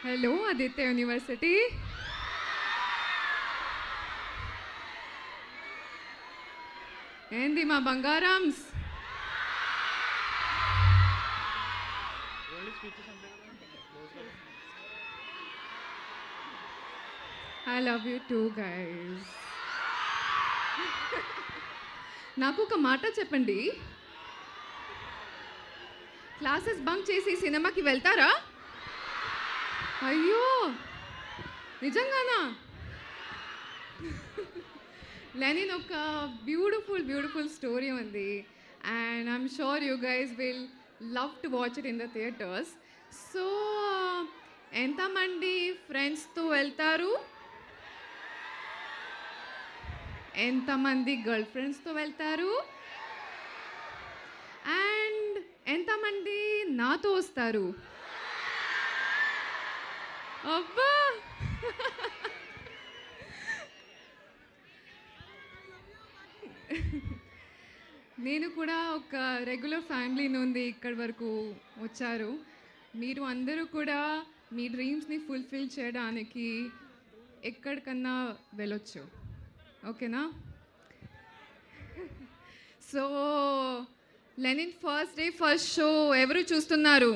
Hello Aditya university. ఏంది మా బంగారమ్స్? I love you too guys. నాకు ఒక మాట చెప్పండి, క్లాసెస్ బంక్ చేసి సినిమాకి వెళ్తారా? అయ్యో నిజంగానా? లెనిన్ ఒక బ్యూటిఫుల్ స్టోరీ ఉంది and I'm sure you guys will love to watch it in the theatres. So ఎంతమంది ఫ్రెండ్స్తో వెళ్తారు? ఎంతమంది గర్ల్ ఫ్రెండ్స్తో వెళ్తారు? అండ్ ఎంతమంది నాతో వస్తారు? అబ్బా నేను కూడా ఒక రెగ్యులర్ ఫ్యామిలీ నుండి ఇక్కడి వరకు వచ్చారు. మీరు అందరూ కూడా మీ డ్రీమ్స్ని ఫుల్ఫిల్ చేయడానికి ఎక్కడికన్నా వెళ్ళొచ్చు, ఓకేనా? So Lenin first day first show ఎవరు చూస్తున్నారు?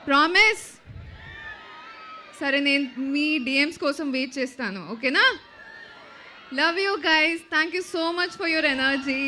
ప్రామిస్? సరే, నేను మీ డిఎమ్స్ కోసం వెయిట్ చేస్తాను, ఓకేనా? Love you guys. Thank you so much for your energy.